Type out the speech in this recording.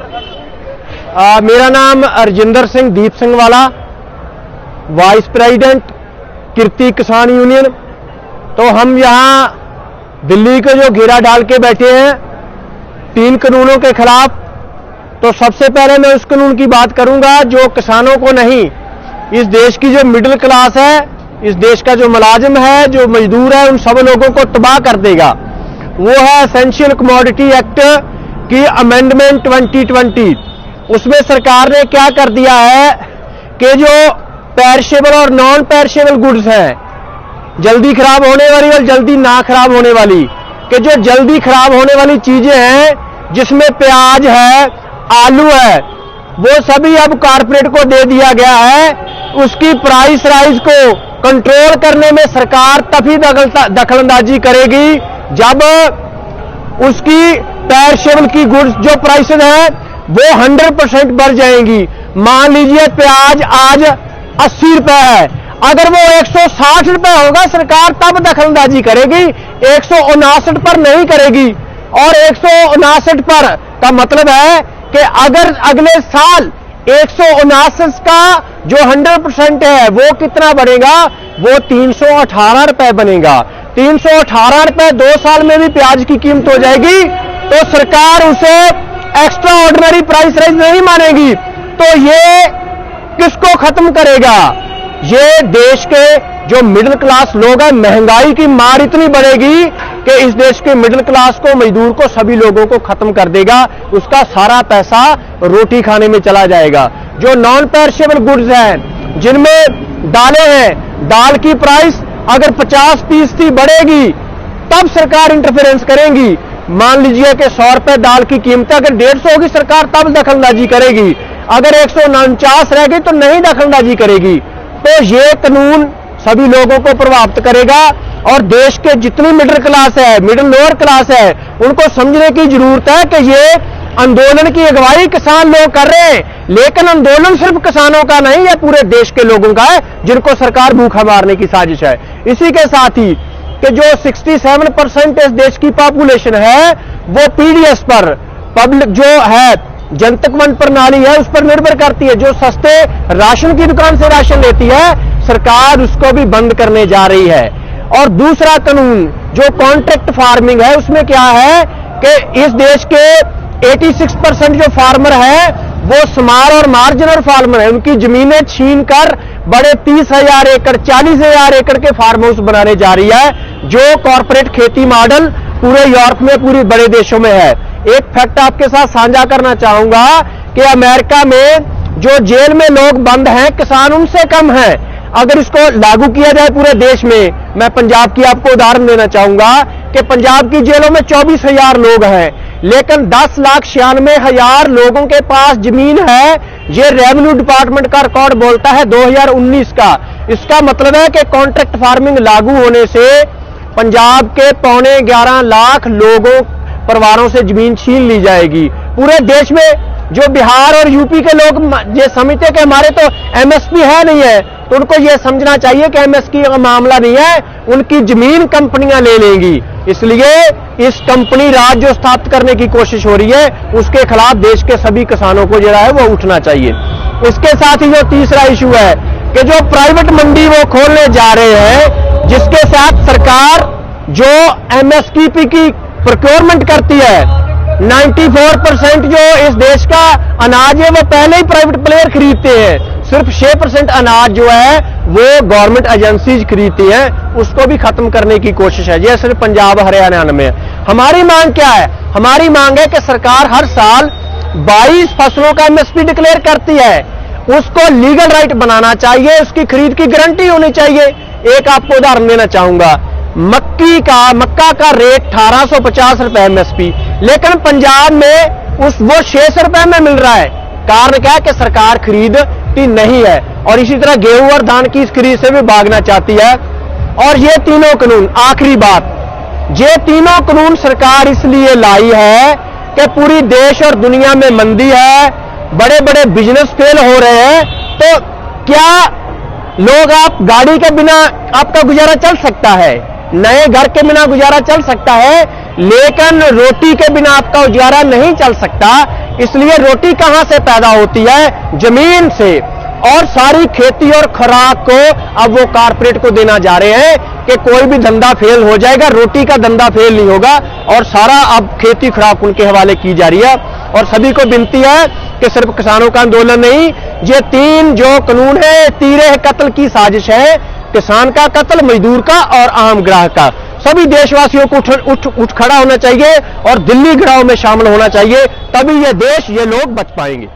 मेरा नाम अर्जिंदर सिंह दीप सिंह वाला, वाइस प्रेसिडेंट कीर्ति किसान यूनियन। तो हम यहाँ दिल्ली को जो घेरा डाल के बैठे हैं 3 कानूनों के खिलाफ। तो सबसे पहले मैं उस कानून की बात करूंगा जो किसानों को नहीं, इस देश की जो मिडिल क्लास है, इस देश का जो मुलाजिम है, जो मजदूर है, उन सब लोगों को तबाह कर देगा। वो है एसेंशियल कमोडिटी एक्ट की अमेंडमेंट 2020। उसमें सरकार ने क्या कर दिया है कि जो पेरिशेबल और नॉन पेरिशेबल गुड्स हैं, जल्दी खराब होने वाली और जल्दी ना खराब होने वाली, कि जो जल्दी खराब होने वाली चीजें हैं जिसमें प्याज है, आलू है, वो सभी अब कॉर्पोरेट को दे दिया गया है। उसकी प्राइस राइज को कंट्रोल करने में सरकार तभी दखलंदाजी करेगी जब उसकी पेरिशेबल की गुड्स जो प्राइसेस है वो 100% बढ़ जाएंगी। मान लीजिए प्याज आज 80 रुपए है, अगर वो 160 रुपए होगा सरकार तब दखलंदाजी करेगी, 159 पर नहीं करेगी। और 159 पर का मतलब है कि अगर अगले साल 159 का जो 100% है वो कितना बनेगा, वो 318 रुपए बनेगा। 318 रुपए 2 साल में भी प्याज की कीमत हो जाएगी, तो सरकार उसे एक्स्ट्रा ऑर्डिनरी प्राइस राइज नहीं मानेगी। तो ये किसको खत्म करेगा? ये देश के जो मिडिल क्लास लोग हैं, महंगाई की मार इतनी बढ़ेगी कि इस देश के मिडिल क्लास को, मजदूर को, सभी लोगों को खत्म कर देगा। उसका सारा पैसा रोटी खाने में चला जाएगा। जो नॉन पेरिशेबल गुड्स हैं, जिनमें दालें हैं, दाल की प्राइस अगर 50% बढ़ेगी तब सरकार इंटरफेरेंस करेगी। मान लीजिए कि 100 रुपए दाल की कीमत अगर 150 होगी, सरकार तब दखलंदाजी करेगी। अगर 149 रह गई तो नहीं दखलंदाजी करेगी। तो ये कानून सभी लोगों को प्रभावित करेगा और देश के जितनी मिडिल क्लास है, मिडिल लोअर क्लास है, उनको समझने की जरूरत है कि ये आंदोलन की अगुवाई किसान लोग कर रहे हैं, लेकिन आंदोलन सिर्फ किसानों का नहीं है, पूरे देश के लोगों का है जिनको सरकार भूखा मारने की साजिश है। इसी के साथ ही कि जो 67% इस देश की पॉपुलेशन है वो पीडीएस पर, पब्लिक जो है जनतक वंड प्रणाली है, उस पर निर्भर करती है। जो सस्ते राशन की दुकान से राशन लेती है, सरकार उसको भी बंद करने जा रही है। और दूसरा कानून जो कॉन्ट्रैक्ट फार्मिंग है, उसमें क्या है कि इस देश के 86% जो फार्मर है वो स्मॉल और मार्जिनल फार्मर है। उनकी जमीनें छीन कर बड़े 30,000 एकड़, 40,000 एकड़ के फार्म हाउस बनाने जा रही है, जो कॉर्पोरेट खेती मॉडल पूरे यूरोप में, पूरे बड़े देशों में है। एक फैक्ट आपके साथ साझा करना चाहूंगा कि अमेरिका में जो जेल में लोग बंद हैं, किसान उनसे कम हैं। अगर इसको लागू किया जाए पूरे देश में, मैं पंजाब की आपको उदाहरण देना चाहूंगा कि पंजाब की जेलों में 24,000 लोग हैं, लेकिन 10,96,000 लोगों के पास जमीन है। ये रेवेन्यू डिपार्टमेंट का रिकॉर्ड बोलता है 2019 का। इसका मतलब है कि कॉन्ट्रैक्ट फार्मिंग लागू होने से पंजाब के 11.25 लाख लोगों, परिवारों से जमीन छीन ली जाएगी। पूरे देश में जो बिहार और यूपी के लोग ये समझते हैं कि हमारे तो एमएसपी है नहीं है, तो उनको ये समझना चाहिए कि एमएसपी का मामला नहीं है, उनकी जमीन कंपनियां ले लेंगी। इसलिए इस कंपनी राज जो स्थापित करने की कोशिश हो रही है, उसके खिलाफ देश के सभी किसानों को जो है वो उठना चाहिए। इसके साथ ही जो तीसरा इशू है कि जो प्राइवेट मंडी वो खोलने जा रहे हैं, जिसके साथ सरकार जो एमएसपी की प्रोक्योरमेंट करती है, 94% जो इस देश का अनाज है वो पहले ही प्राइवेट प्लेयर खरीदते हैं। सिर्फ 6% अनाज जो है वो गवर्नमेंट एजेंसीज खरीदती हैं, उसको भी खत्म करने की कोशिश है। ये सिर्फ पंजाब हरियाणा में है। हमारी मांग क्या है? हमारी मांग है कि सरकार हर साल 22 फसलों का एमएसपी डिक्लेयर करती है, उसको लीगल राइट बनाना चाहिए, उसकी खरीद की गारंटी होनी चाहिए। एक आपको उदाहरण देना चाहूंगा, मक्का का रेट 1850 रुपए एमएसपी, लेकिन पंजाब में वो 600 रुपए में मिल रहा है। कारण क्या है कि सरकार खरीदती नहीं है, और इसी तरह गेहूं और धान की इस खरीद से भी भागना चाहती है। और ये तीनों कानून, आखिरी बात, ये तीनों कानून सरकार इसलिए लाई है कि पूरी देश और दुनिया में मंदी है, बड़े बड़े बिजनेस फेल हो रहे हैं। तो क्या लोग, आप गाड़ी के बिना आपका गुजारा चल सकता है, नए घर के बिना गुजारा चल सकता है, लेकिन रोटी के बिना आपका गुजारा नहीं चल सकता। इसलिए रोटी कहां से पैदा होती है? जमीन से। और सारी खेती और खुराक को अब वो कारपोरेट को देना जा रहे हैं कि कोई भी धंधा फेल हो जाएगा, रोटी का धंधा फेल नहीं होगा। और सारा अब खेती खुराक उनके हवाले की जा रही है। और सभी को विनती है कि सिर्फ किसानों का आंदोलन नहीं, ये 3 जो कानून है, तीरे कत्ल की साजिश है, किसान का कत्ल, मजदूर का और आम ग्राहक का। सभी देशवासियों को उठ खड़ा होना चाहिए और दिल्ली घेराव में शामिल होना चाहिए, तभी ये देश, ये लोग बच पाएंगे।